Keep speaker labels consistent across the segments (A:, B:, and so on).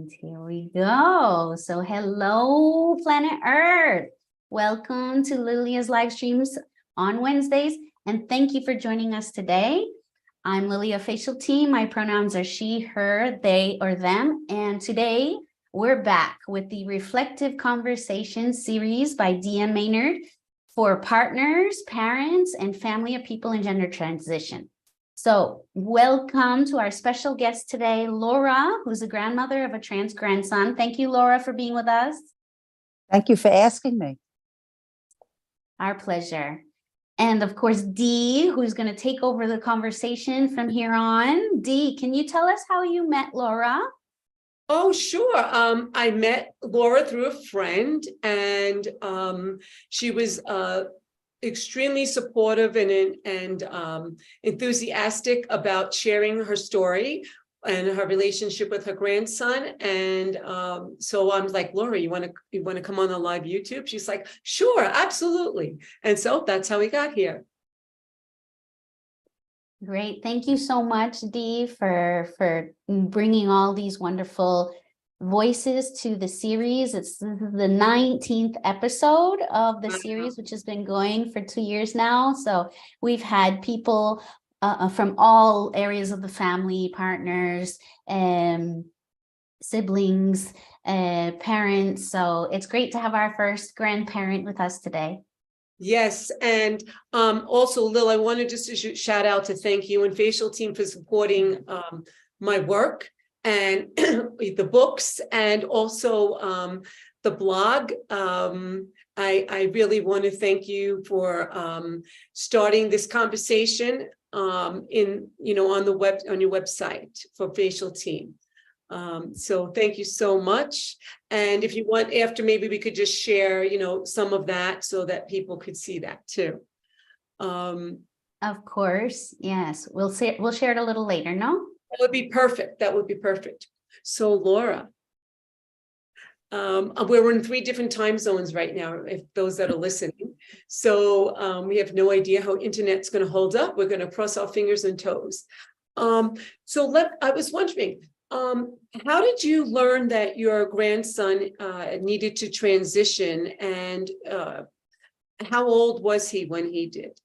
A: And here we go. So hello, planet Earth. Welcome to Lilia's live streams on Wednesdays. And thank you for joining us today. I'm Lilia Facialteam. My pronouns are she, her, they, or them. And today we're back with the Reflective Conversation series by DM Maynard for partners, parents, and family of people in gender transition. So welcome to our special guest today, Laura, who's the grandmother of a trans grandson. Thank you, Laura, for being with us.
B: Thank you for asking me.
A: Our pleasure. And of course, Dee, who's going to take over the conversation from here on. Dee, can you tell us how you met Laura?
C: Oh, sure. I met Laura through a friend, and she was extremely supportive and enthusiastic about sharing her story and her relationship with her grandson. And so I'm like, Laura, you want to come on the live YouTube? She's like, sure, absolutely. And so that's how we got here.
A: Great. Thank you so much, Dee, for bringing all these wonderful voices to the series. It's the 19th episode of the series, which has been going for 2 years now. So we've had people from all areas of the family, partners, siblings, parents. So it's great to have our first grandparent with us today.
C: Yes, and also, Lil, I wanted just to shout out to thank you and Facialteam for supporting my work and the books and also the blog. I really want to thank you for starting this conversation on your website for Facialteam. So thank you so much. And if you want, after, maybe we could just share, some of that so that people could see that too.
A: Of course, yes. We'll share it a little later, no?
C: That would be perfect. That would be perfect. So Laura, we're in 3 different time zones right now, if those that are listening. So we have no idea how internet's going to hold up. We're going to cross our fingers and toes. I was wondering, how did you learn that your grandson needed to transition, and how old was he when he did?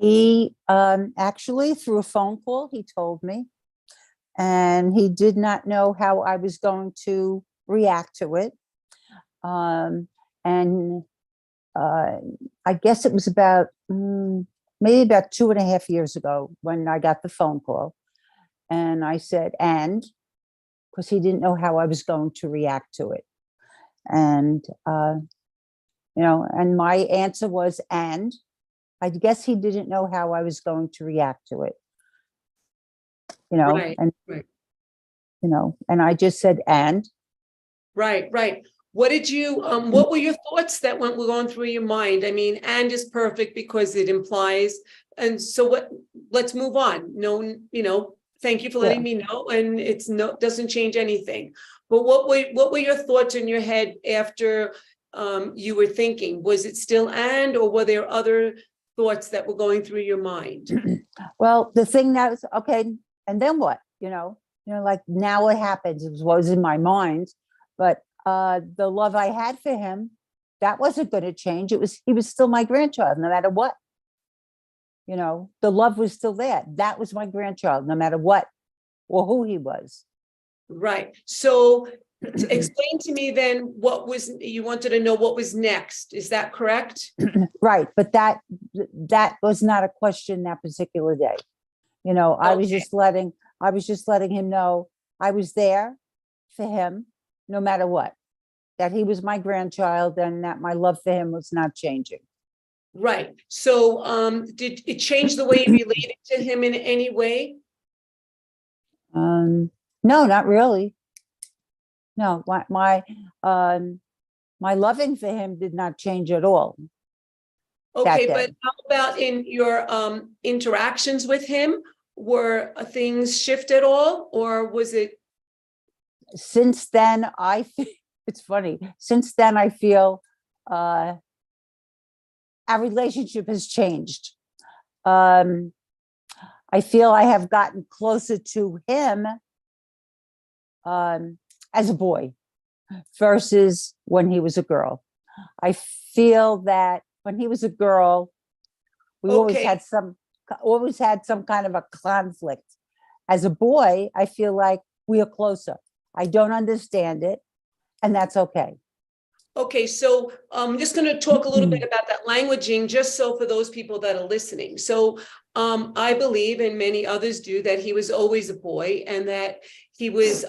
B: He actually, through a phone call, he told me, and he did not know how I was going to react to it. I guess it was about maybe about 2.5 years ago when I got the phone call. And I said, because he didn't know how I was going to react to it. And, and my answer was, and I guess he didn't know how I was going to react to it.
C: Right.
B: And I just said, and.
C: Right. What did you, what were your thoughts that were going through your mind? I mean, and is perfect because it implies, and so let's move on. No, thank you for letting me know, and doesn't change anything. But what were your thoughts in your head after you were thinking? Was it still and, or were there other thoughts that were going through your mind?
B: Well, the thing that was okay, and then what? Like now what happens was in my mind, but the love I had for him, that wasn't going to change. He was still my grandchild, no matter what. The love was still there. That was my grandchild, no matter what or who he was. Right.
C: So explain to me then you wanted to know what was next. Is that correct?
B: Right. But that was not a question that particular day. I was just letting him know I was there for him no matter what, that he was my grandchild and that my love for him was not changing.
C: Right. So did it change the way you related to him in any way?
B: No, not really. No, my loving for him did not change at all.
C: Okay, but how about in your interactions with him? Were things shift at all, or was it?
B: Since then, it's funny. Since then, I feel our relationship has changed. I feel I have gotten closer to him as a boy versus when he was a girl. I feel that when he was a girl, we
C: Okay.
B: always had some kind of a conflict. As a boy, I feel like we are closer. I don't understand it, and that's okay.
C: Okay, so I'm just going to talk a little bit about that languaging, just so for those people that are listening. So I believe, and many others do, that he was always a boy, and that he was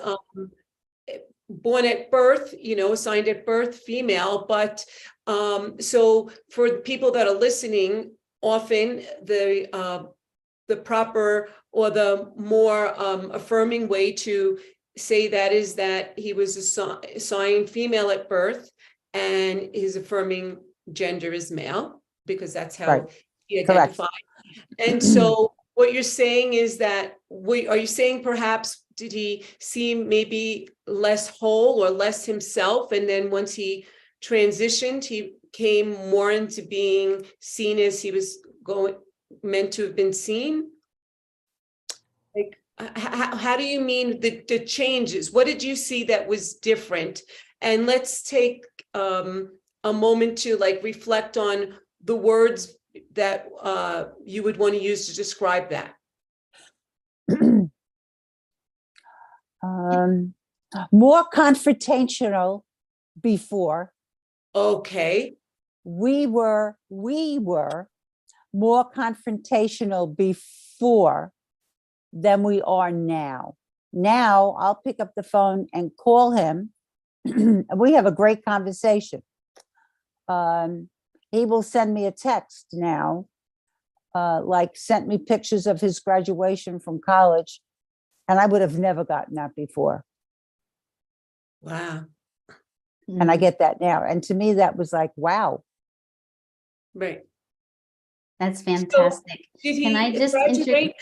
C: born at birth, assigned at birth female. But so for people that are listening, often the proper or the more affirming way to say that is that he was assigned female at birth, and his affirming gender is male, because that's how
B: Right.
C: he
B: Correct.
C: identified. And so what you're saying is that, are you saying perhaps did he seem maybe less whole or less himself, and then once he transitioned, he came more into being seen as he was meant to have been seen? Like, how do you mean the changes? What did you see that was different? And let's take a moment to reflect on the words that you would want to use to describe that.
B: More confrontational before.
C: Okay.
B: We were more confrontational before than we are now. Now I'll pick up the phone and call him, and we have a great conversation. He will send me a text now, sent me pictures of his graduation from college, and I would have never gotten that before.
C: Wow.
B: And I get that now. And to me, that was like, wow.
C: Right.
A: That's fantastic.
C: So, did he
A: Can I just
C: graduate?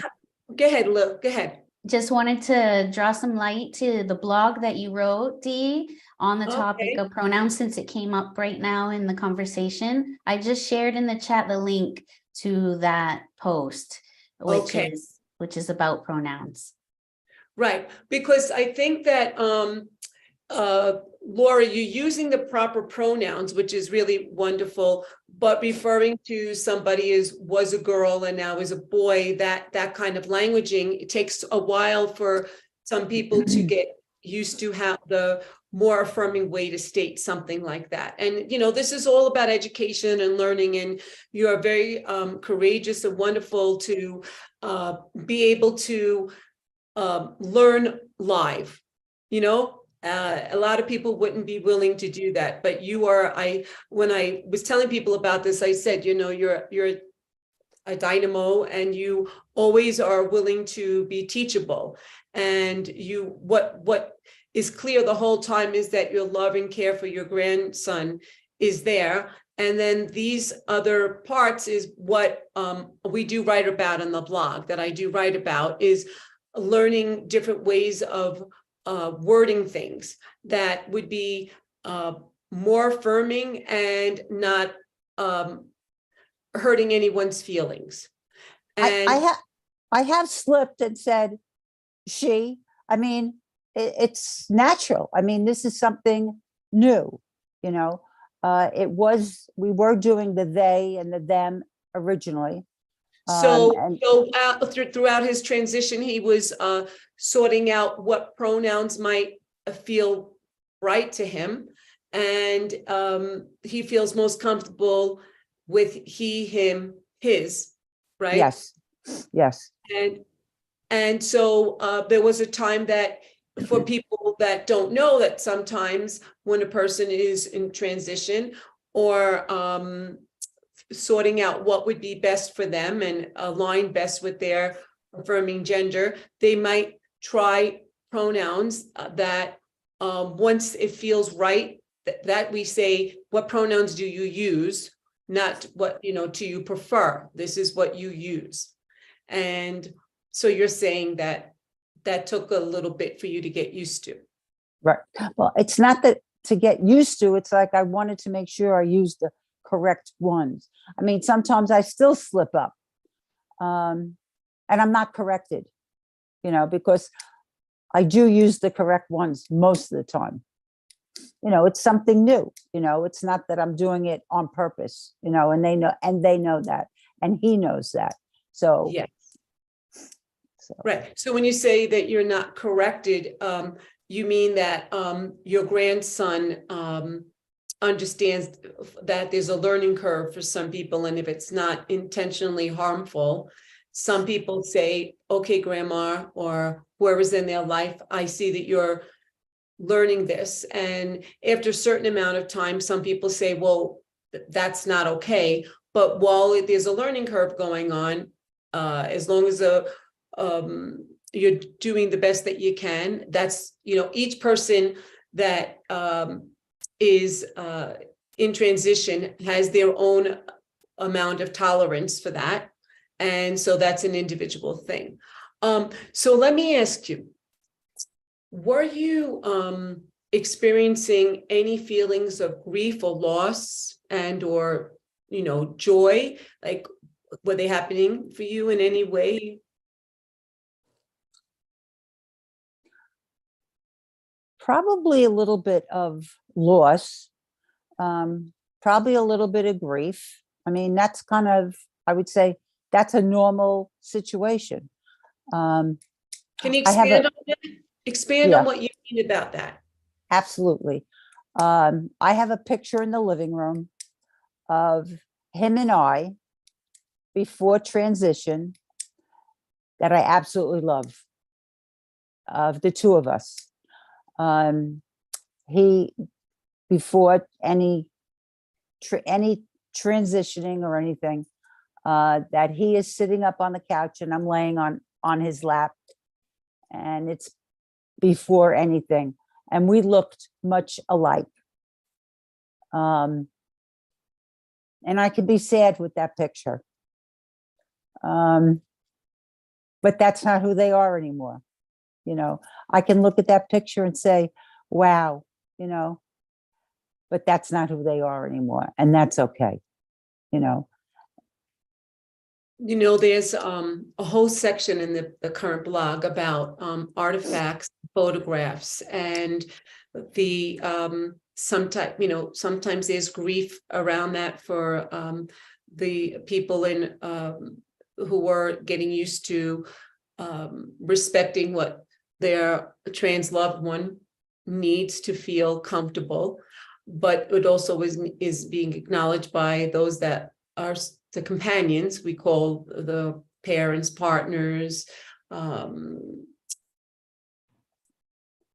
C: Go ahead, Lil. Go ahead.
A: Just wanted to draw some light to the blog that you wrote, Dee, on the topic of pronouns, since it came up right now in the conversation. I just shared in the chat the link to that post, which is about pronouns.
C: Right, because I think that Laura, you're using the proper pronouns, which is really wonderful, but referring to somebody as was a girl and now is a boy, that kind of languaging, it takes a while for some people to get used to how the more affirming way to state something like that. And, this is all about education and learning, and you are very courageous and wonderful to be able to learn live, a lot of people wouldn't be willing to do that, but you are. When I was telling people about this, I said, you're a dynamo, and you always are willing to be teachable. And what is clear the whole time is that your love and care for your grandson is there. And then these other parts is what we do write about on the blog, that I do write about, is learning different ways of wording things that would be more affirming and not hurting anyone's feelings. And
B: I have slipped and said she. I mean, it's natural. I mean, this is something new. We were doing the they and the them originally.
C: So throughout his transition, he was sorting out what pronouns might feel right to him. And he feels most comfortable with he, him, his, right?
B: Yes.
C: And so there was a time that, for people that don't know, that sometimes when a person is in transition or sorting out what would be best for them and align best with their affirming gender, they might try pronouns that once it feels right, that we say, what pronouns do you use? Not what, do you prefer? This is what you use. And so you're saying that took a little bit for you to get used to.
B: Right. Well, it's not that to get used to, it's like I wanted to make sure I used the correct ones. I mean, sometimes I still slip up, and I'm not corrected, because I do use the correct ones most of the time. It's something new, it's not that I'm doing it on purpose, and they know that, and he knows that. So,
C: Yeah.
B: so
C: Right. So when you say that you're not corrected, you mean that your grandson understands that there's a learning curve for some people, and if it's not intentionally harmful, some people say, okay, grandma, or whoever's in their life, I see that you're learning this. And after a certain amount of time, some people say, well, that's not okay. But while there's a learning curve going on, as long as you're doing the best that you can, that's, each person that is in transition has their own amount of tolerance for that. And so that's an individual thing. So let me ask you, were you experiencing any feelings of grief or loss and or, joy? Like, were they happening for you in any way?
B: probably a little bit of loss, probably a little bit of grief. I mean, that's kind of, I would say that's a normal situation.
C: Can you
B: I have
C: expand on that? Expand on
B: Yeah.
C: what you mean about that.
B: Absolutely. I have a picture in the living room of him and I before transition that I absolutely love, of the two of us. He, before any transitioning or anything, that he is sitting up on the couch and I'm laying on his lap, and it's before anything. And we looked much alike. And I could be sad with that picture. But that's not who they are anymore. I can look at that picture and say, wow, but that's not who they are anymore. And that's okay.
C: There's a whole section in the current blog about artifacts, photographs, and the sometimes there's grief around that for the people who were getting used to respecting what their trans loved one needs to feel comfortable, but it also is being acknowledged by those that are the companions, we call the parents, partners,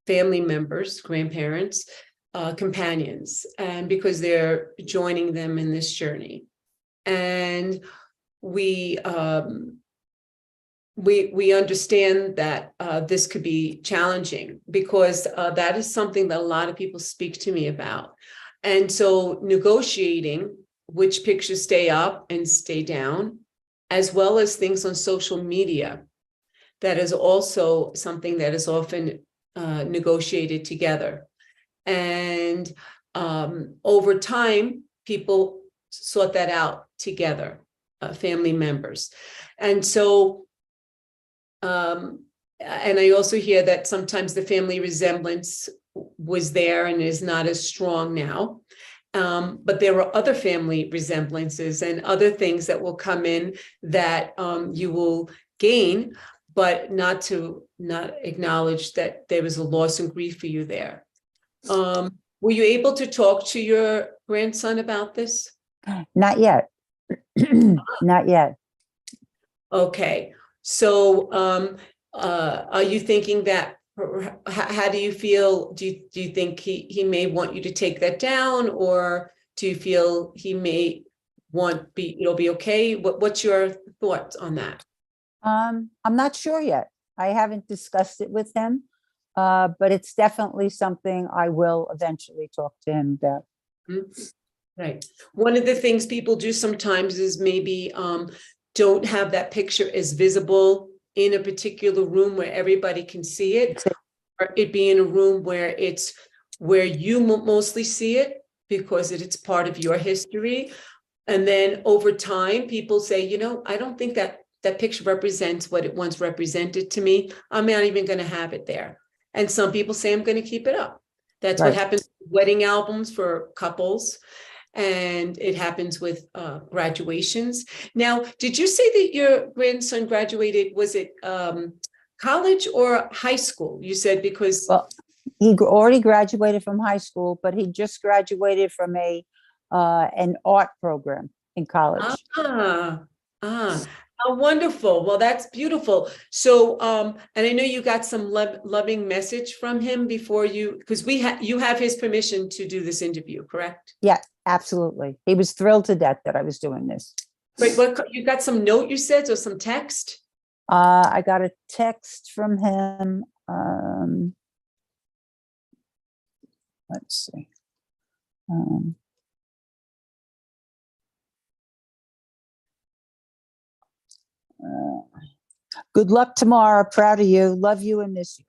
C: family members, grandparents, companions, and because they're joining them in this journey. And we understand that this could be challenging because that is something that a lot of people speak to me about. And so negotiating which pictures stay up and stay down, as well as things on social media, that is also something that is often negotiated together. And over time, people sort that out together, family members. And so, and I also hear that sometimes the family resemblance was there and is not as strong now. But there are other family resemblances and other things that will come in that you will gain, but not acknowledge that there was a loss and grief for you there. Were you able to talk to your grandson about this?
B: Not yet. Not yet.
C: Okay. So are you thinking that, how do you feel? Do you think he may want you to take that down, or do you feel he may it'll be okay? What's your thoughts on that?
B: I'm not sure yet. I haven't discussed it with him, but it's definitely something I will eventually talk to him about.
C: Right. One of the things people do sometimes is maybe don't have that picture as visible in a particular room where everybody can see it, or it be in a room where it's where you mostly see it because it's part of your history. And then over time, people say, I don't think that picture represents what it once represented to me. I'm not even going to have it there. And some people say, I'm going to keep it up. That's what
B: Right.
C: happens with wedding albums for couples. And it happens with graduations. Now, did you say that your grandson graduated, was it college or high school? You said because...
B: Well, he already graduated from high school, but he just graduated from an art program in college.
C: How wonderful. Well, that's beautiful. So, and I know you got some loving message from him before because you have his permission to do this interview, correct?
B: Yeah, absolutely. He was thrilled to death that I was doing this.
C: Wait, what, you got some note you said, or some text?
B: I got a text from him. Let's see. Good luck tomorrow. Proud of you. Love you and miss you.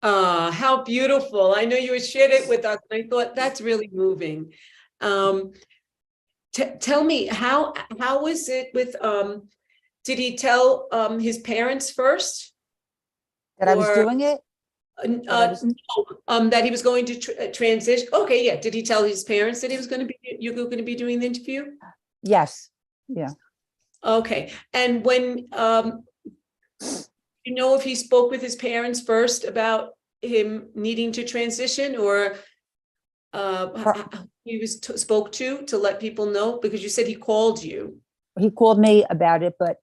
C: How beautiful. I know you had shared it with us, and I thought that's really moving. Tell me, how was it with, did he tell his parents first?
B: That I was doing it?
C: No, that he was going to transition. Okay, yeah. Did he tell his parents that he was going to be, you were going to be doing the interview?
B: Yes. Yeah.
C: Okay. And when, you know, if he spoke with his parents first about him needing to transition, or he was spoke to let people know, because you said he called you.
B: He called me about it, but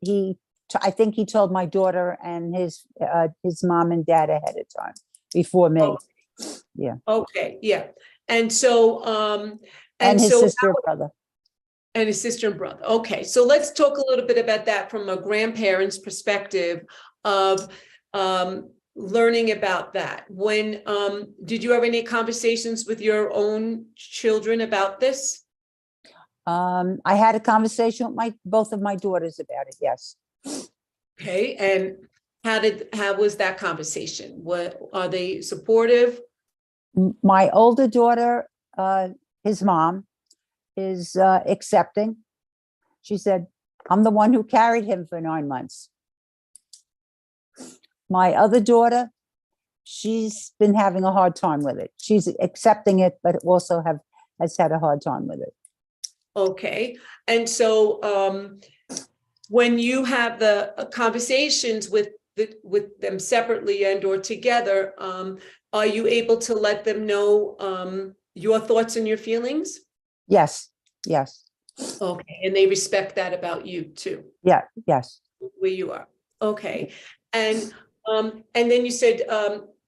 B: I think he told my daughter and his mom and dad ahead of time before me.
C: Oh.
B: Yeah.
C: Okay. Yeah. And so,
B: and his sister and brother.
C: And his sister and brother. Okay. So let's talk a little bit about that from a grandparent's perspective of learning about that. When, did you have any conversations with your own children about this?
B: I had a conversation with both of my daughters about it. Yes.
C: Okay. And how was that conversation? What, are they supportive?
B: My older daughter, his mom, is accepting. She said, I'm the one who carried him for 9 months. My other daughter, she's been having a hard time with it. She's accepting it, but also has had a hard time with it.
C: Okay. And so when you have the conversations with them separately and or together, are you able to let them know your thoughts and your feelings?
B: Yes. Yes.
C: Okay. And they respect that about you too?
B: Yeah. Yes.
C: Where you are. Okay. And then you said,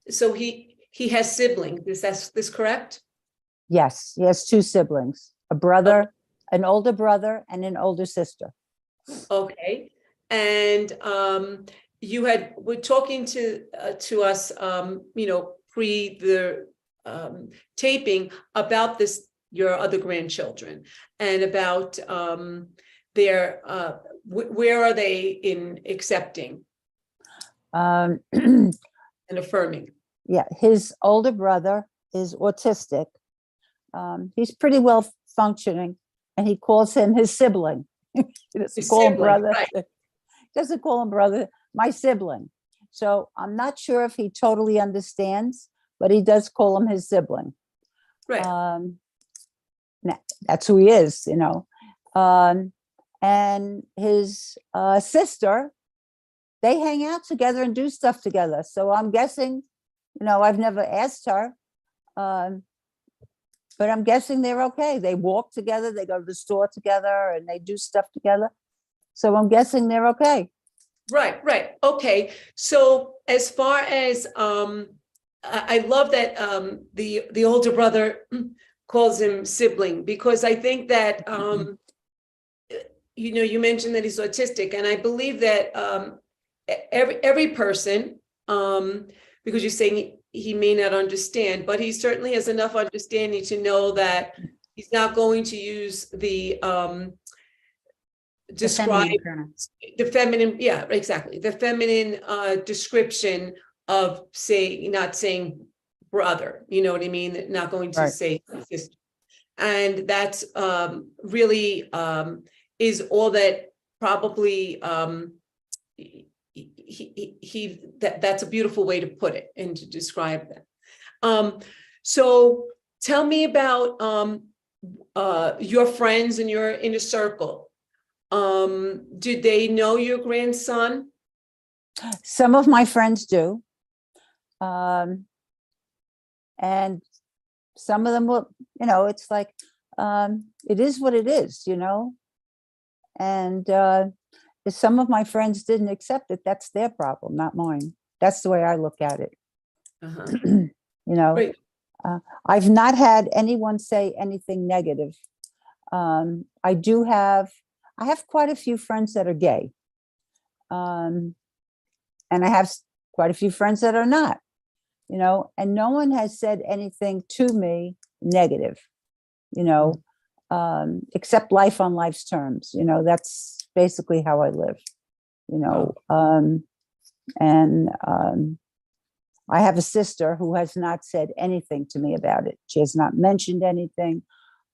C: so he has siblings. Is this correct?
B: Yes. He has 2 siblings, a brother, an older brother and an older sister.
C: Okay. And you were talking to us, you know, pre the taping about your other grandchildren, and about their where are they in accepting and affirming?
B: Yeah, his older brother is autistic. He's pretty well functioning, and he calls him his sibling. He doesn't call him brother. Right. Doesn't call him brother, my sibling. So I'm not sure if he totally understands, but he does call him his sibling.
C: Right.
B: That's who he is, you know. And his sister, they hang out together and do stuff together. So I'm guessing, you know, I've never asked her, but I'm guessing they're okay. They walk together, they go to the store together, and they do stuff together. So I'm guessing they're okay.
C: Right, right. Okay. So as far as I love that the older brother calls him sibling, because I think that you know, you mentioned that he's autistic, and I believe that every person, because you're saying he may not understand, but he certainly has enough understanding to know that he's not going to use the describe the feminine, yeah, exactly, the feminine description of, say, not saying brother, you know what I mean, not going to say sister. And that's really is all that probably that's a beautiful way to put it and to describe that. So tell me about your friends in your inner circle. Do they know your grandson?
B: Some of my friends do. And some of them will, it's like, it is what it is, and if some of my friends didn't accept it, that's their problem, not mine. That's the way I look at it.
C: Right.
B: I've not had anyone say anything negative. I have quite a few friends that are gay. And I have quite a few friends that are not, and no one has said anything to me negative, except life on life's terms. That's basically how I live, and I have a sister who has not said anything to me about it. She has not mentioned anything.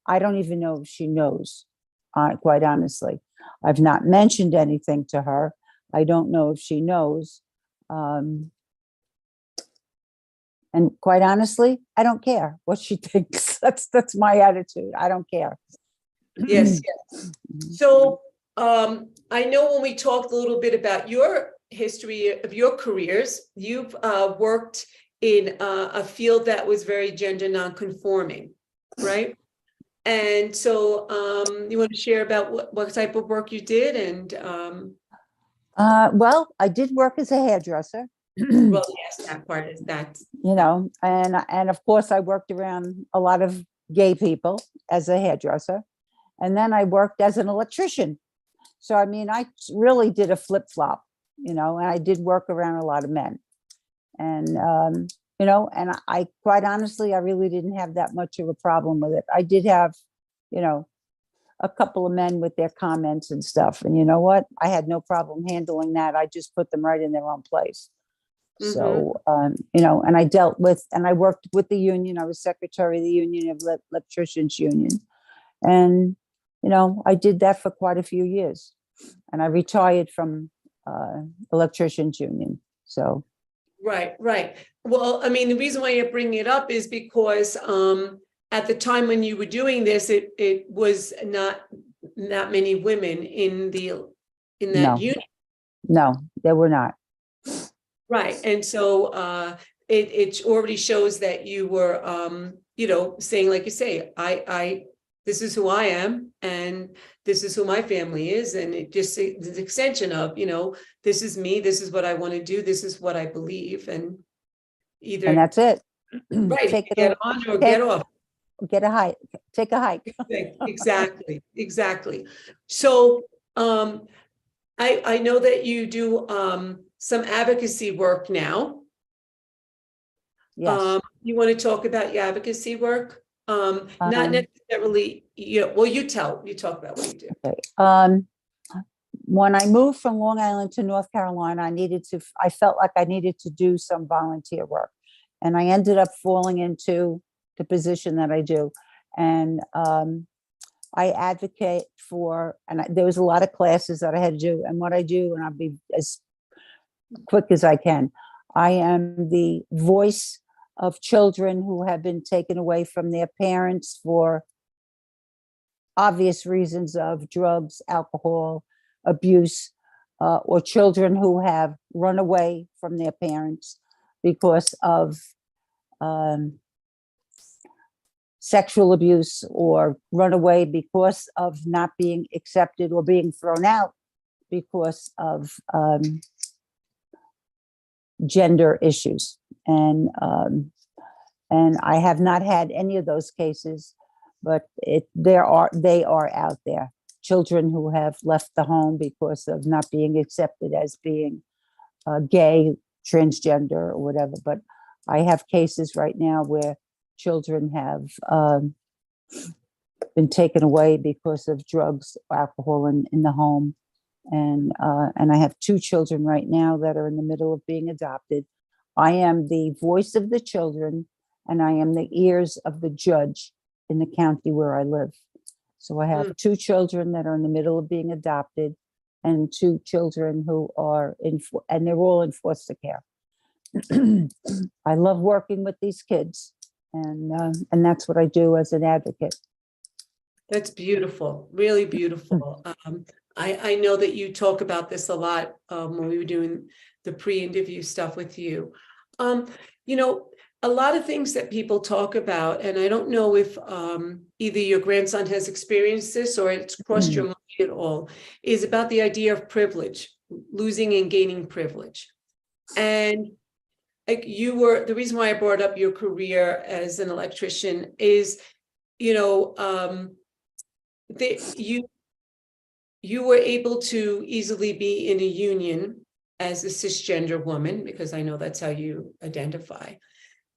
B: I don't even know if she knows, quite honestly. I've not mentioned anything to her. I don't know if she knows. And quite honestly, I don't care what she thinks. That's my attitude. I don't care.
C: Yes. So I know when we talked a little bit about your history of your careers, you've worked in a field that was very gender nonconforming, right? And so you want to share about what type of work you did? And
B: well, I did work as a hairdresser.
C: well, yes, that part is that.
B: And of course I worked around a lot of gay people as a hairdresser. And then I worked as an electrician. So, I mean, I really did a flip-flop, and I did work around a lot of men. And, and I quite honestly, I really didn't have that much of a problem with it. I did have, a couple of men with their comments and stuff. And you know what? I had no problem handling that. I just put them right in their own place. So, and I dealt with, and I worked with the union. I was secretary of the Union of Electricians Union. And, I did that for quite a few years. And I retired from Electricians Union. So.
C: Right. Well, I mean, the reason why you're bringing it up is because at the time when you were doing this, it was not that many women in that unit.
B: No, there were not.
C: Right. And so it already shows that you were, saying, like you say, I this is who I am, and this is who my family is. And it just is an extension of, this is me, this is what I want to do, this is what I believe. And either.
B: And that's it.
C: Right. Get on or get off.
B: Get a hike, take a hike.
C: Exactly. So I know that you do some advocacy work now.
B: Yes.
C: You want to talk about your advocacy work? Not necessarily, well, you talk about what you do.
B: Okay. When I moved from Long Island to North Carolina, I felt like I needed to do some volunteer work. And I ended up falling into the position that I do. And I advocate for, and there was a lot of classes that I had to do. And what I do, and I'll be as quick as I can, I am the voice of children who have been taken away from their parents for obvious reasons of drugs, alcohol, abuse, or children who have run away from their parents because of sexual abuse, or run away because of not being accepted or being thrown out because of gender issues. And I have not had any of those cases, but they are out there. Children who have left the home because of not being accepted as being gay, transgender, or whatever. But I have cases right now where children have been taken away because of drugs, alcohol in the home. And I have 2 children right now that are in the middle of being adopted. I am the voice of the children, and I am the ears of the judge in the county where I live. So I have 2 children that are in the middle of being adopted. and 2 children who are and they're all in foster care. I love working with these kids, and that's what I do as an advocate.
C: That's beautiful, really beautiful. I know that you talk about this a lot when we were doing the pre-interview stuff with you. You know, a lot of things that people talk about, and I don't know if either your grandson has experienced this or it's crossed your mind at all, is about the idea of privilege, losing and gaining privilege. And like the reason why I brought up your career as an electrician is, you know, you were able to easily be in a union as a cisgender woman, because I know that's how you identify.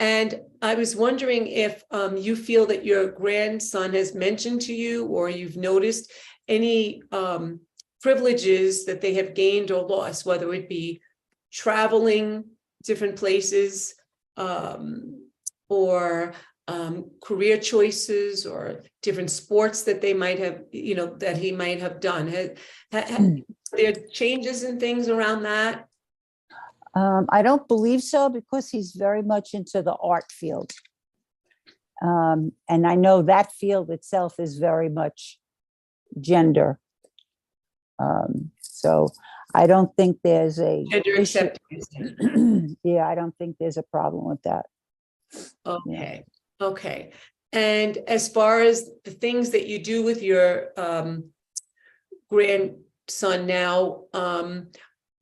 C: And I was wondering if you feel that your grandson has mentioned to you, or you've noticed any privileges that they have gained or lost, whether it be traveling different places, or career choices, or different sports that they might have, you know, that he might have done. There are changes and things around that?
B: I don't believe so, because he's very much into the art field. And I know that field itself is very much gender. So I don't think there's a
C: Gender
B: issue.
C: acceptance.
B: Yeah, I don't think there's a problem with that.
C: Okay, okay. And as far as the things that you do with your grandson now,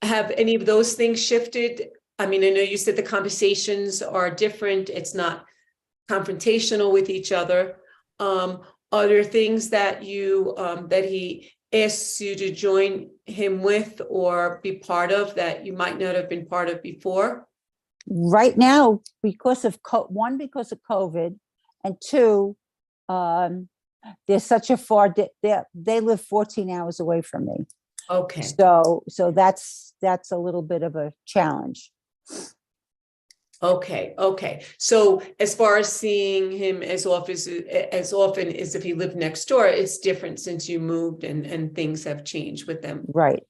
C: have any of those things shifted? I mean, I know you said the conversations are different. It's not confrontational with each other. Are there things that you that he asks you to join him with or be part of that you might not have been part of before?
B: Right now, because of because of COVID, and 2, there's such a far they live 14 hours away from me.
C: Okay.
B: So that's a little bit of a challenge.
C: Okay. Okay. So as far as seeing him as often as if he lived next door, it's different since you moved and things have changed with them.
B: Right.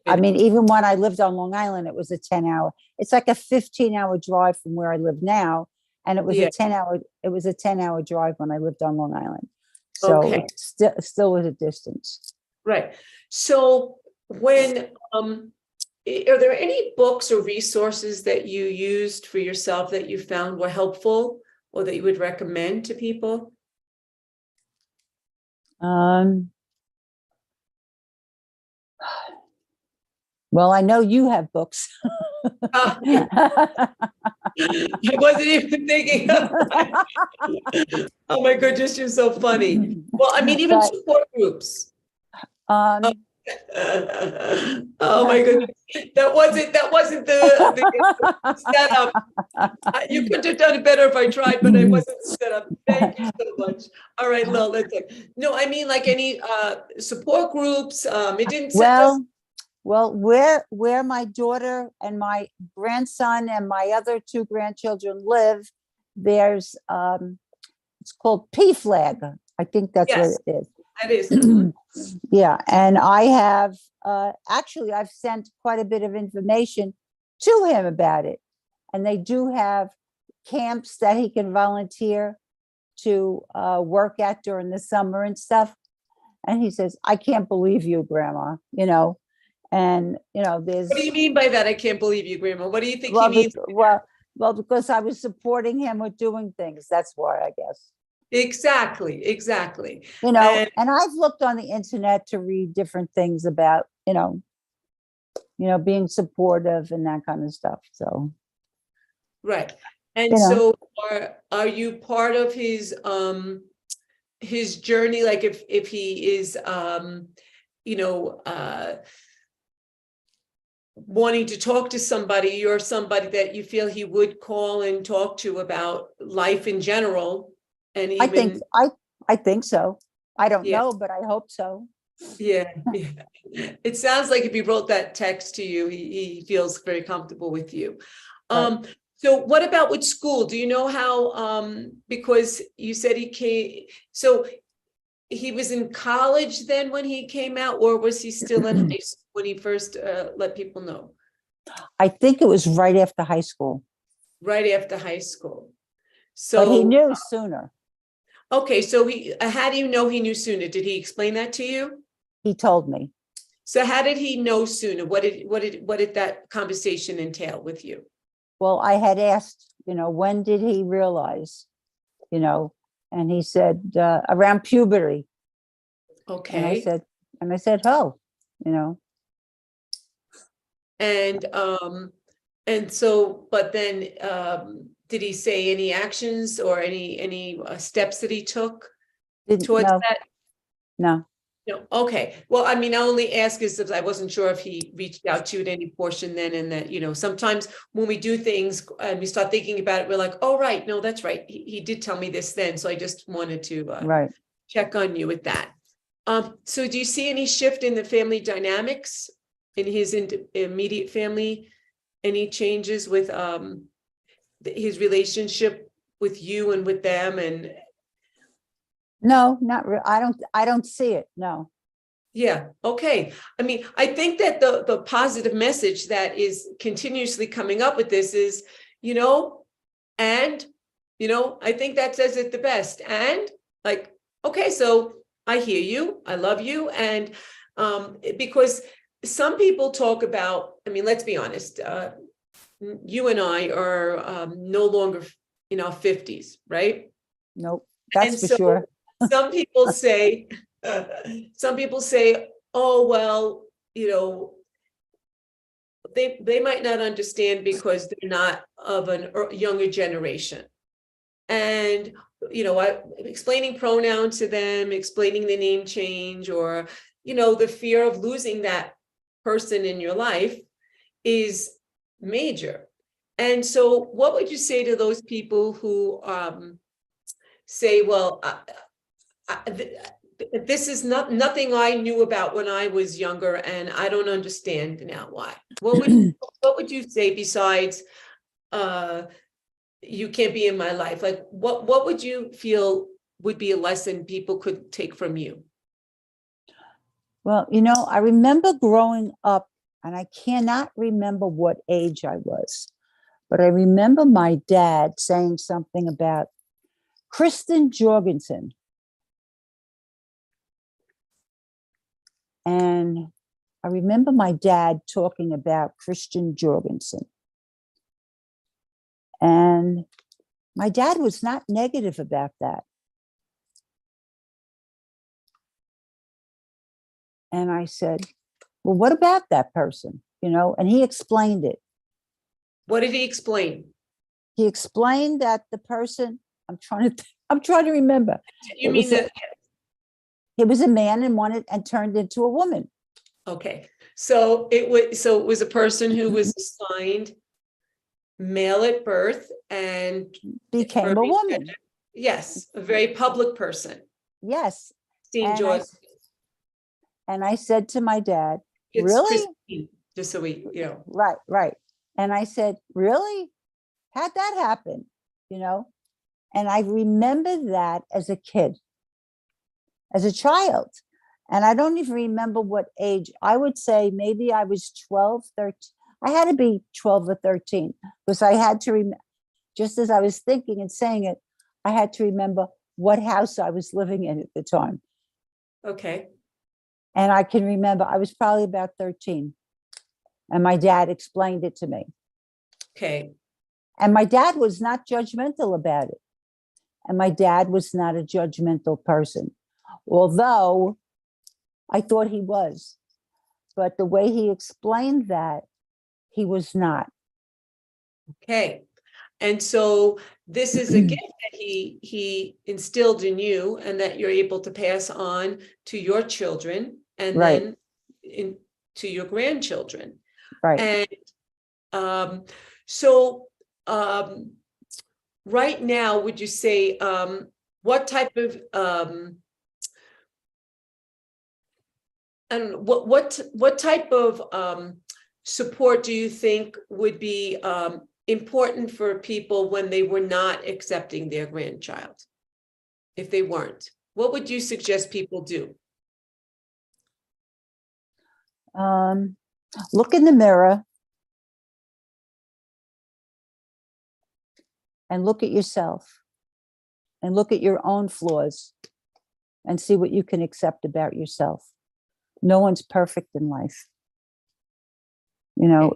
B: I mean, even when I lived on Long Island, it was a 10-hour. It's like a 15-hour drive from where I live now, and it was a 10-hour. It was a 10-hour drive when I lived on Long Island. So
C: Okay.
B: it still was a distance.
C: Right. So when are there any books or resources that you used for yourself that you found were helpful or that you would recommend to people?
B: Well, I know you have books.
C: I wasn't even thinking of that. Oh my goodness, you're so funny. Well, I mean, even support groups. Oh my goodness, that wasn't the setup. You couldn't have done it better if I tried, but I wasn't set up. Thank you so much. All right, Lil, that's it. No, I mean, like any support groups. It didn't.
B: Well, where my daughter and my grandson and my other 2 grandchildren live, there's it's called P-Flag. I think that's what it is.
C: That is.
B: Yeah, and I have actually I've sent quite a bit of information to him about it, and they do have camps that he can volunteer to work at during the summer and stuff. And he says, "I can't believe you, Grandma," you know. And there's.
C: What do you mean by that? I can't believe you, Grandma. What do you think he means?
B: Well, because I was supporting him with doing things. That's why, I guess.
C: Exactly.
B: And I've looked on the internet to read different things about, being supportive and that kind of stuff. So.
C: Right. And so are you part of his journey? Like if he is, wanting to talk to somebody, you're somebody that you feel he would call and talk to about life in general. And even
B: I think so. I don't know, but I hope so.
C: Yeah. It sounds like if he wrote that text to you, he feels very comfortable with you. Right. So what about with school? Do you know how, because you said he came, so he was in college then when he came out, or was he still in high school? when he first let people know?
B: I think it was right after high school,
C: Right after high school.
B: but he
C: So,
B: knew sooner.
C: okay, so how do you know he knew sooner? Did he explain that to you?
B: He told me.
C: So how did he know sooner? What did that conversation entail with you?
B: Well, I had asked, when did he realize, and he said, around puberty. And I
C: Okay.
B: said, oh, you know,
C: And so, but then, did he say any actions or any steps that he took
B: didn't
C: towards
B: know.
C: that?
B: No,
C: No, okay. Well, I mean, I only ask is if I wasn't sure if he reached out to you at any portion then, and that, sometimes when we do things and we start thinking about it, we're like, oh, right, no, that's right. He did tell me this then. So I just wanted to
B: right.
C: check on you with that. So do you see any shift in the family dynamics in his immediate family? Any changes with his relationship with you and with them? And
B: No, not real. I don't see it. No.
C: yeah, okay. I mean, I think that the positive message that is continuously coming up with this is, and I think that says it the best. And like, okay, so I hear you, I love you, and because some people talk about, I mean, let's be honest, you and I are no longer in our 50s, right?
B: Nope. That's
C: And
B: for
C: so
B: sure.
C: some people say, oh, well, they might not understand because they're not of a younger generation. And, explaining pronoun to them, explaining the name change, or, the fear of losing that person in your life is major. And so what would you say to those people who say, well, this is nothing I knew about when I was younger, and I don't understand now why? What would you say besides you can't be in my life? Like what would you feel would be a lesson people could take from you?
B: Well, I remember growing up, and I cannot remember what age I was, but I remember my dad saying something about Kristen Jorgensen. And I remember my dad talking about Christian Jorgensen. And my dad was not negative about that. And I said, well, what about that person? And he explained it.
C: What did he explain?
B: He explained that the person, I'm trying to remember.
C: You mean that?
B: It was a man and turned into a woman.
C: Okay. So it was a person who was assigned male at birth and
B: became a woman.
C: Yes, a very public person.
B: Yes.
C: And
B: I said to my dad,
C: it's
B: really?
C: Christine, just so we,
B: Right. And I said, really? How'd that happen? And I remember that as a kid, as a child. And I don't even remember what age. I would say maybe I was 12, 13. I had to be 12 or 13 because I had to remember, just as I was thinking and saying it, I had to remember what house I was living in at the time.
C: Okay.
B: And I can remember I was probably about 13. And my dad explained it to me.
C: Okay.
B: And my dad was not judgmental about it. And my dad was not a judgmental person, although I thought he was. But the way he explained that, he was not.
C: Okay. And so this is a gift that he instilled in you, and that you're able to pass on to your children, and
B: Right.
C: then to your grandchildren.
B: Right.
C: And so right now, would you say what type of I don't know, what type of support do you think would be important for people when they were not accepting their grandchild? If they weren't, what would you suggest people do?
B: Look in the mirror and look at yourself and look at your own flaws and see what you can accept about yourself. No one's perfect in life. You know,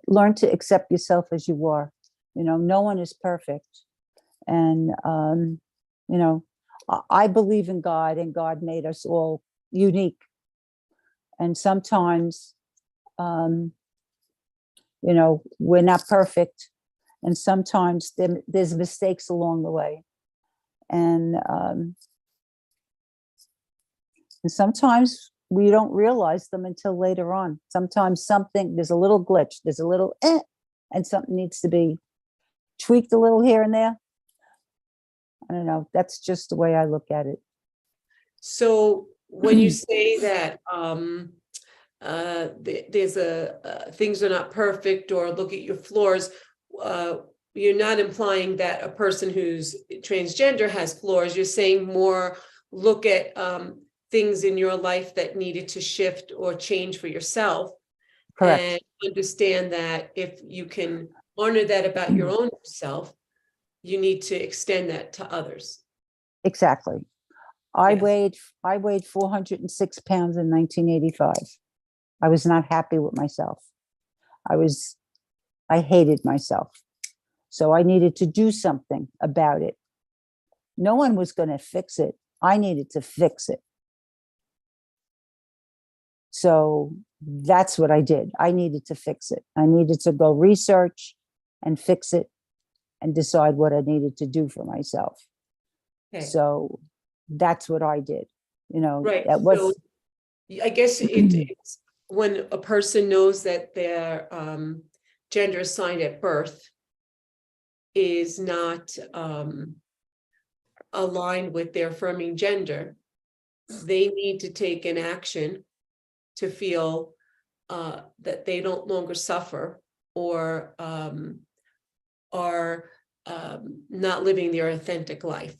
B: learn to accept yourself as you are. You know, no one is perfect. And, you know, I believe in God, and God made us all unique. And sometimes, you know, we're not perfect. And sometimes there's mistakes along the way. And sometimes we don't realize them until later on. Sometimes there's a little glitch, there's a little and something needs to be tweaked a little here and there. I don't know. That's just the way I look at it.
C: So when you say that there's things are not perfect, or look at your flaws, you're not implying that a person who's transgender has flaws. You're saying more look at things in your life that needed to shift or change for yourself.
B: Correct.
C: And understand that if you can honor that about your own self, you need to extend that to others.
B: Exactly. I
C: Yes.
B: weighed 406 pounds in 1985. I was not happy with myself. I hated myself. So I needed to do something about it. No one was going to fix it. I needed to fix it. So that's what I did. I needed to fix it. I needed to go research and fix it and decide what I needed to do for myself.
C: Okay.
B: So that's what I did. You know,
C: Right.
B: that was.
C: So I guess it's when a person knows that their gender assigned at birth is not aligned with their affirming gender, they need to take an action to feel that they don't longer suffer or are not living their authentic life,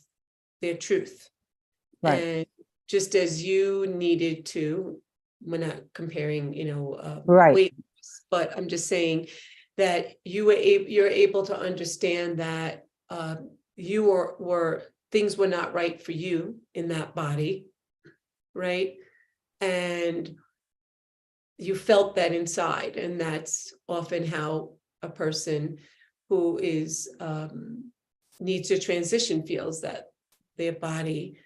C: their truth.
B: Right.
C: And just as you needed to, we're not comparing,
B: Right.
C: weight, but I'm just saying that you're able to understand that you were things were not right for you in that body, right? And you felt that inside, and that's often how a person who is needs to transition feels, that their body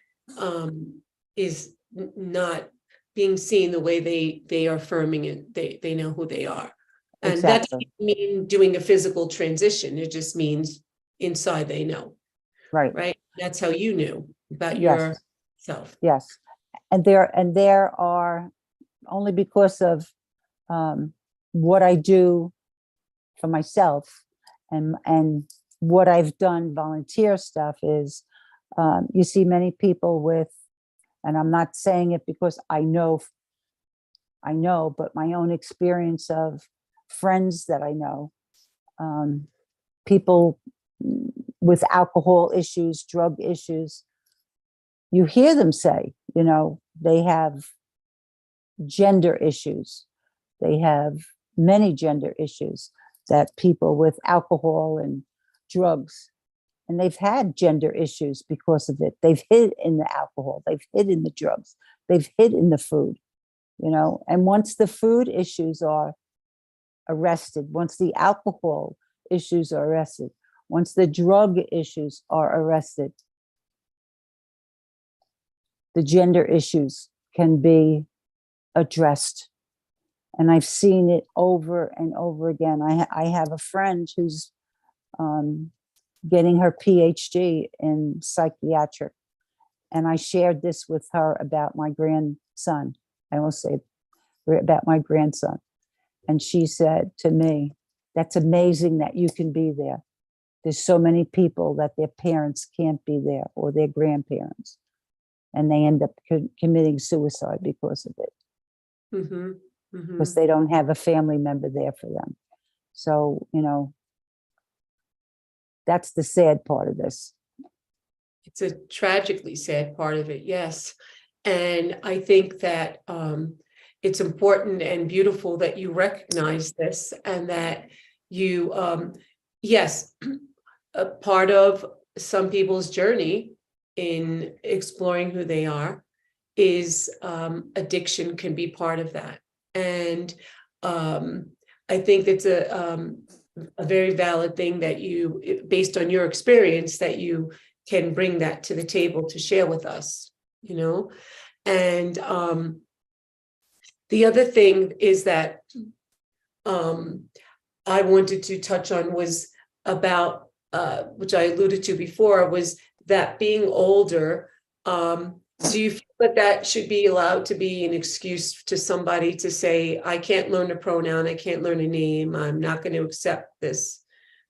C: is not being seen the way they are affirming it. They know who they are. And that
B: Exactly.
C: doesn't mean doing a physical transition. It just means inside they know,
B: Right.
C: right? That's how you knew about
B: Yes.
C: yourself.
B: Yes. And there are, only because of what I do for myself and what I've done volunteer stuff is, you see many people with, and I'm not saying it because I know, but my own experience of friends that I know, people with alcohol issues, drug issues, you hear them say, they have gender issues. They have many gender issues that people with alcohol and drugs, and they've had gender issues because of it. They've hid in the alcohol, they've hid in the drugs, they've hid in the food, and once the food issues are arrested, once the alcohol issues are arrested, once the drug issues are arrested, the gender issues can be addressed. And I've seen it over and over again. I have a friend who's getting her PhD in psychiatric. And I shared this with her about my grandson. I will say about my grandson. And she said to me, that's amazing that you can be there. There's so many people that their parents can't be there, or their grandparents, and they end up committing suicide because of it.
C: Mm-hmm. Mm-hmm.
B: Because they don't have a family member there for them. So, that's the sad part of this.
C: It's a tragically sad part of it, yes. And I think that it's important and beautiful that you recognize this, and that you, yes, a part of some people's journey in exploring who they are is addiction can be part of that. And I think it's a very valid thing that you, based on your experience, that you can bring that to the table to share with us, you know. And the other thing is that I wanted to touch on was about, which I alluded to before, was that being older, do you feel that that should be allowed to be an excuse to somebody to say, I can't learn a pronoun, I can't learn a name, I'm not going to accept this?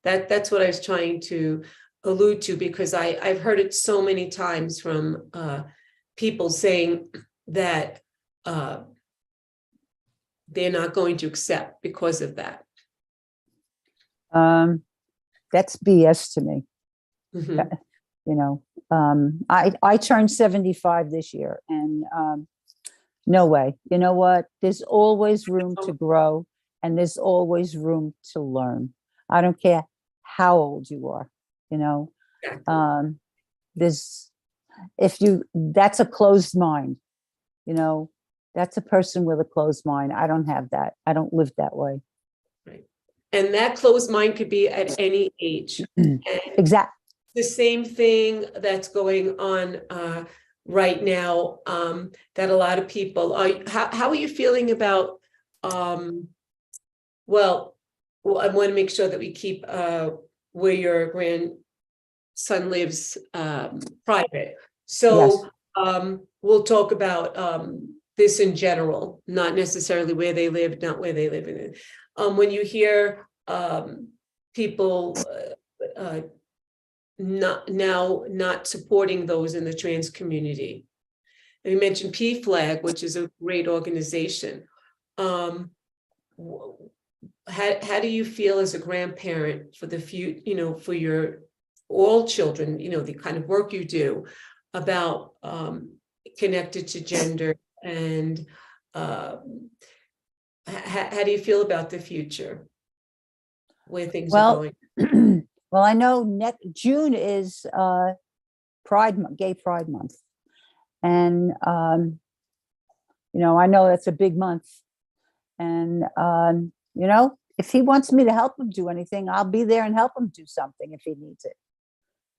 C: That's what I was trying to allude to, because I've heard it so many times from people saying that they're not going to accept because of that.
B: That's BS to me.
C: Mhm.
B: You know, I turned 75 this year, and no way. You know what? There's always room to grow, and there's always room to learn. I don't care how old you are, you know.
C: Exactly.
B: That's a closed mind, you know. That's a person with a closed mind. I don't have that. I don't live that way.
C: Right. And that closed mind could be at any age. And
B: Exactly.
C: the same thing that's going on right now, that a lot of people are. How are you feeling about? Well, I want to make sure that we keep where your grandson lives private. So we'll talk about this in general, not necessarily where they live, not where they live in it. When you hear people not supporting those in the trans community. And you mentioned PFLAG, which is a great organization. How do you feel as a grandparent for the future, you know, for your all children, you know, the kind of work you do about connected to gender, and how do you feel about the future, where things are going?
B: Well, I know June is Gay Pride Month, and you know, I know that's a big month, and you know, if he wants me to help him do anything, I'll be there and help him do something if he needs it.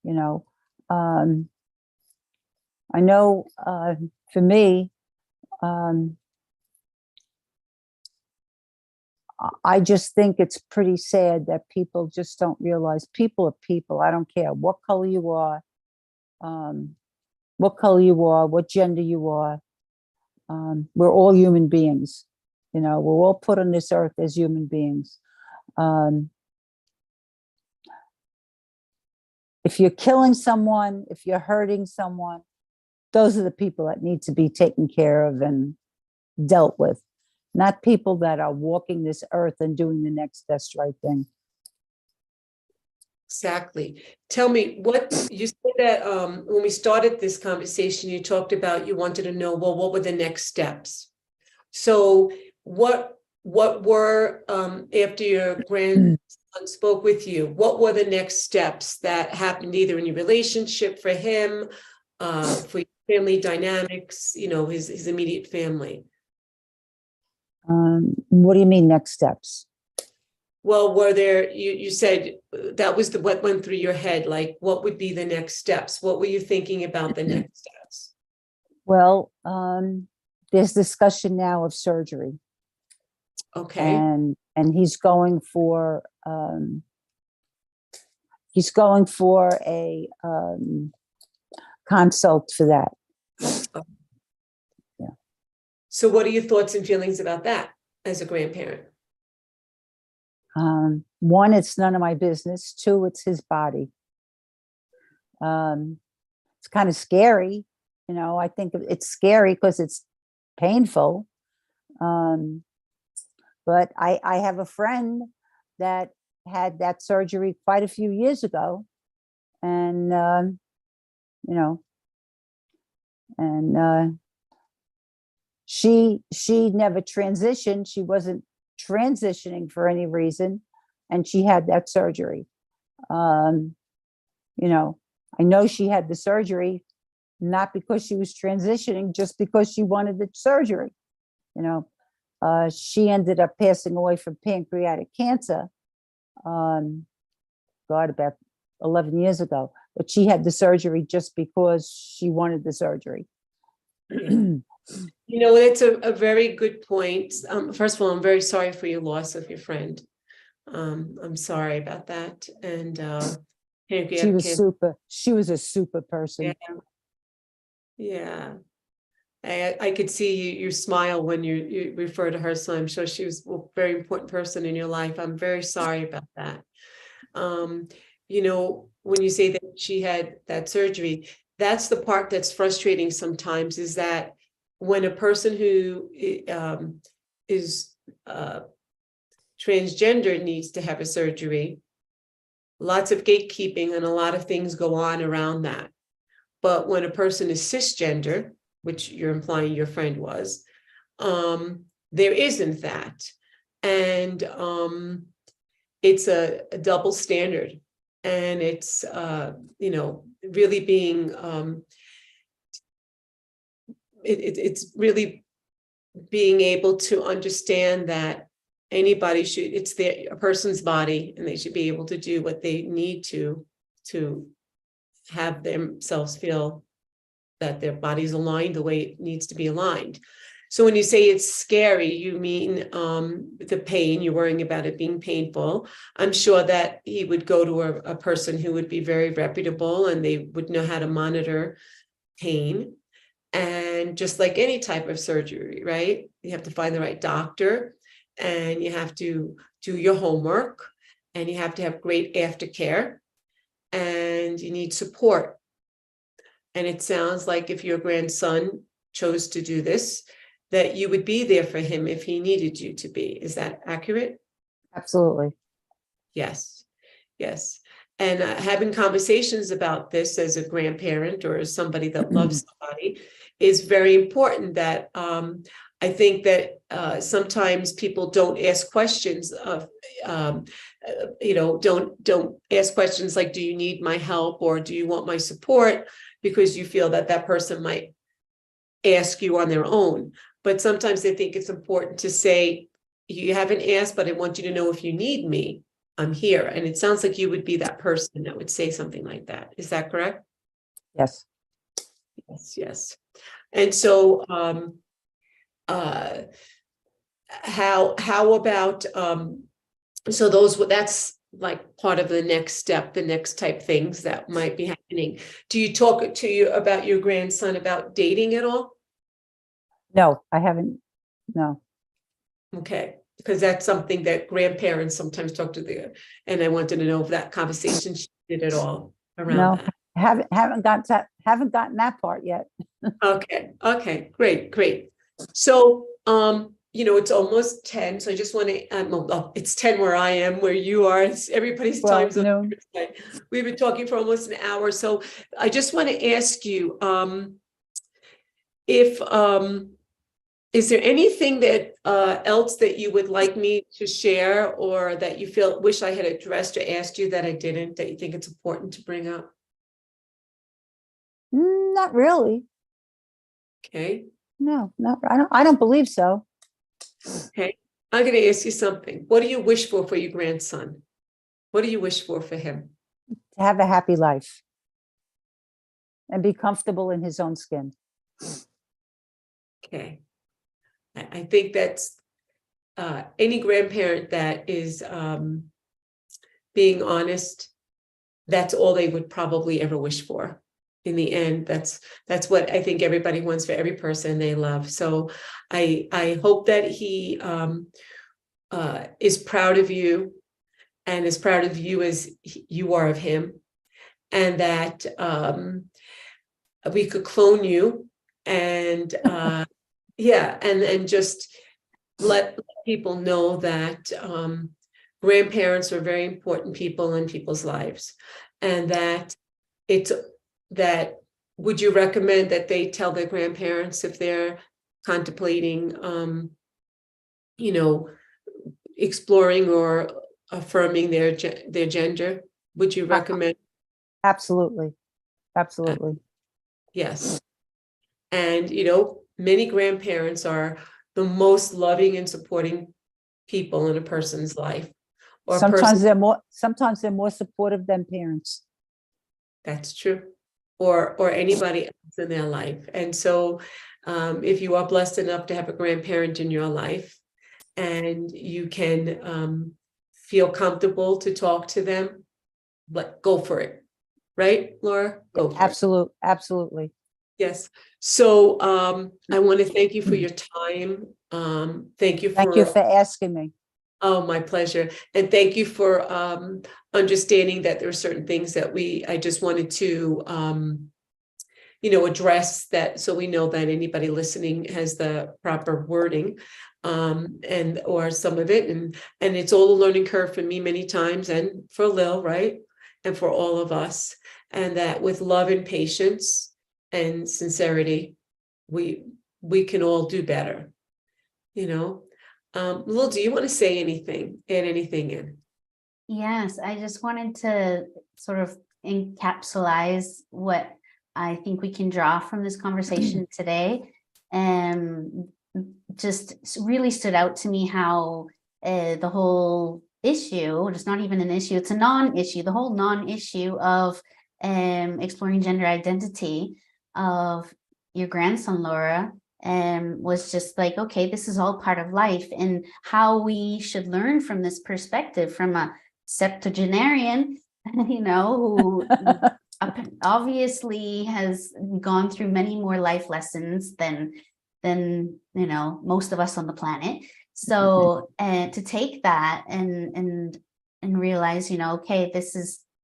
B: You know, I know for me, I just think it's pretty sad that people just don't realize people are people. I don't care what color you are, what gender you are. We're all human beings. You know, we're all put on this earth as human beings. If you're killing someone, if you're hurting someone, those are the people that need to be taken care of and dealt with, not people that are walking this earth and doing the next best right thing.
C: Exactly. Tell me, what you said that when we started this conversation, you talked about, you wanted to know, well, what were the next steps? So what were, after your grandson spoke with you, what were the next steps that happened either in your relationship for him, for your family dynamics, you know, his immediate family?
B: What do you mean next steps?
C: Well, were there, you said that was what went through your head, like what would be the next steps? What were you thinking about the next steps?
B: Well, there's discussion now of surgery.
C: Okay.
B: And he's going for a consult for that. Yeah.
C: So what are your thoughts and feelings about that as a grandparent?
B: One, it's none of my business. Two, it's his body. It's kind of scary. You know, I think it's scary because it's painful. But I have a friend that had that surgery quite a few years ago. And, you know, and she never transitioned. She wasn't transitioning for any reason, and she had that surgery. You know, I know she had the surgery not because she was transitioning, just because she wanted the surgery. You know, she ended up passing away from pancreatic cancer. God, about 11 years ago, but she had the surgery just because she wanted the surgery.
C: You know, it's a very good point. First of all, I'm very sorry for your loss of your friend. I'm sorry about that. And pancreatic cancer.
B: She was a super person.
C: Yeah. I could see you smile when you refer to her, so I'm sure she was a very important person in your life. I'm very sorry about that. You know, when you say that she had that surgery, that's the part that's frustrating sometimes, is that when a person who is transgender needs to have a surgery, lots of gatekeeping and a lot of things go on around that. But when a person is cisgender, which you're implying your friend was, there isn't that. And it's a double standard. And it's, you know, really being, it's really being able to understand that anybody should, it's a person's body, and they should be able to do what they need to have themselves feel that their body's aligned the way it needs to be aligned. So when you say it's scary, you mean the pain, you're worrying about it being painful. I'm sure that he would go to a person who would be very reputable, and they would know how to monitor pain. And just like any type of surgery, right? You have to find the right doctor, and you have to do your homework, and you have to have great aftercare, and you need support. And it sounds like if your grandson chose to do this, that you would be there for him if he needed you to be. Is that accurate?
B: Absolutely.
C: Yes, yes. And having conversations about this as a grandparent or as somebody that loves somebody is very important. That I think that sometimes people don't ask questions of, you know, don't ask questions like, do you need my help, or do you want my support? Because you feel that that person might ask you on their own. But sometimes they think it's important to say, you haven't asked, but I want you to know if you need me, I'm here. And it sounds like you would be that person that would say something like that. Is that correct?
B: Yes.
C: Yes, yes. And so how about so that's like part of the next step, the next type things that might be happening. Do you talk to you about your grandson about dating at all?
B: No, I haven't. No.
C: Okay, because that's something that grandparents sometimes talk to and I wanted to know if that conversation she did at all around
B: No,
C: that.
B: haven't gotten that part yet.
C: Okay, great. So, you know, it's almost 10, so I just want to, it's 10 where I am, where you are, it's everybody's time zone.
B: No.
C: We've been talking for almost an hour, so I just want to ask you, if, is there anything that else that you would like me to share, or that you wish I had addressed or asked you that I didn't, that you think it's important to bring up?
B: Not really.
C: Okay.
B: No, I don't believe so.
C: Okay. I'm going to ask you something. What do you wish for your grandson? What do you wish for him?
B: To have a happy life and be comfortable in his own skin.
C: Okay. I think that's any grandparent that is being honest, that's all they would probably ever wish for. In the end, that's what I think everybody wants for every person they love. So I hope that he is proud of you, and as proud of you as you are of him, and that we could clone you, and yeah, and just let people know that grandparents are very important people in people's lives, and that would you recommend that they tell their grandparents if they're contemplating, exploring or affirming their gender, would you recommend?
B: Absolutely. Absolutely.
C: Yes. And, many grandparents are the most loving and supporting people in a person's life. Or
B: Sometimes they're more supportive than parents.
C: That's true. Or anybody else in their life. And so if you are blessed enough to have a grandparent in your life and you can feel comfortable to talk to them, go for it. Right, Laura? Go for it.
B: Absolutely.
C: Yes. So I want to thank you for your time. Thank you
B: for asking me.
C: Oh, my pleasure. And thank you for understanding that there are certain things that I just wanted to, address that, so we know that anybody listening has the proper wording, or some of it. And it's all a learning curve for me many times, and for Lil, right? And for all of us. And that with love and patience and sincerity, we can all do better, Lil, do you want to say anything, add anything in?
A: Yes, I just wanted to sort of encapsulate what I think we can draw from this conversation today. Just really stood out to me how the whole issue, it's not even an issue, it's a non-issue, the whole non-issue of exploring gender identity of your grandson, Laura, was just like, okay, this is all part of life, and how we should learn from this perspective from a septuagenarian, who obviously has gone through many more life lessons than most of us on the planet. So to take that and realize, okay,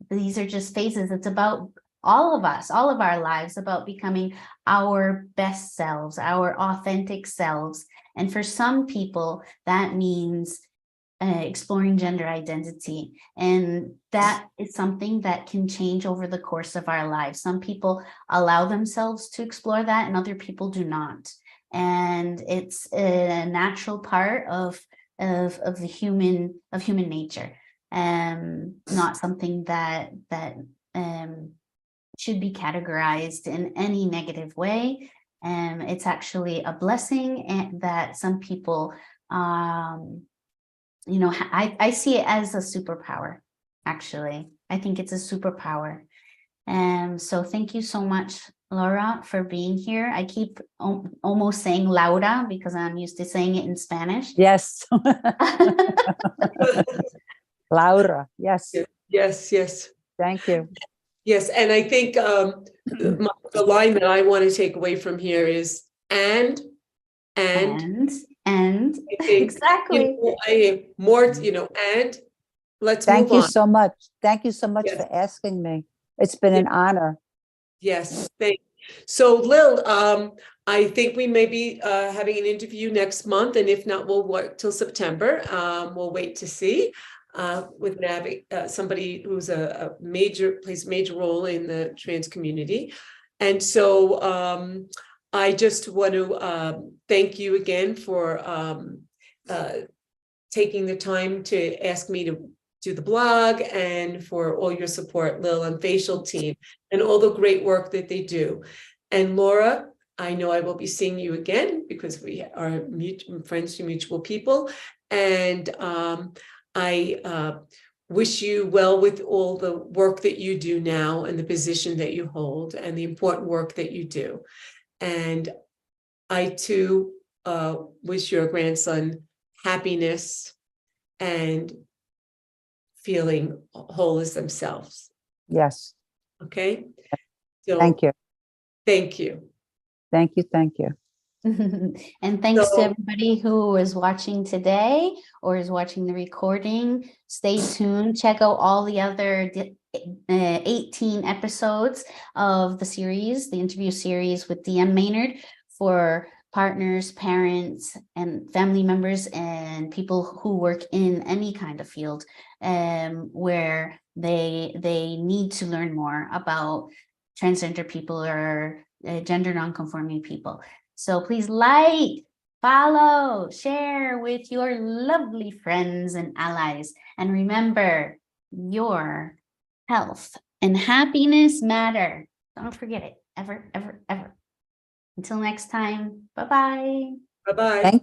A: these are just phases. It's about all of us, all of our lives, about becoming our best selves, our authentic selves. And for some people, that means exploring gender identity. And that is something that can change over the course of our lives. Some people allow themselves to explore that, and other people do not. And it's a natural part of the human nature, not something that should be categorized in any negative way. It's actually a blessing, and that some people, I see it as a superpower. Actually, I think it's a superpower. So thank you so much, Laura, for being here. I keep almost saying Laura because I'm used to saying it in Spanish.
B: Yes. Laura, yes.
C: Yes.
B: Thank you.
C: Yes, and I think the line that I want to take away from here is and
A: exactly.
C: I have more, and let's
B: Thank
C: move
B: you
C: on.
B: so much. Thank you so much
C: Yes.
B: for asking me. It's been an honor.
C: Yes, thank you. So Lil, I think we may be having an interview next month, and if not, we'll work till September. We'll wait to see. With somebody who's plays a major role in the trans community. And so I just want to thank you again for taking the time to ask me to do the blog, and for all your support, Lil, and Facialteam, and all the great work that they do. And Laura, I know I will be seeing you again because we are friends to mutual people. And I wish you well with all the work that you do now, and the position that you hold, and the important work that you do. And I too wish your grandson happiness and feeling whole as themselves.
B: Yes.
C: Okay. So
B: thank you.
C: Thank you.
B: Thank you. Thank you.
A: And thanks to everybody who is watching today or is watching the recording. Stay tuned. Check out all the other 18 episodes of the series, the interview series with DM Maynard, for partners, parents, and family members, and people who work in any kind of field where they need to learn more about transgender people or gender nonconforming people. So please like, follow, share with your lovely friends and allies. And remember, your health and happiness matter. Don't forget it, ever, ever, ever. Until next time, bye-bye.
C: Bye-bye.
B: Bye.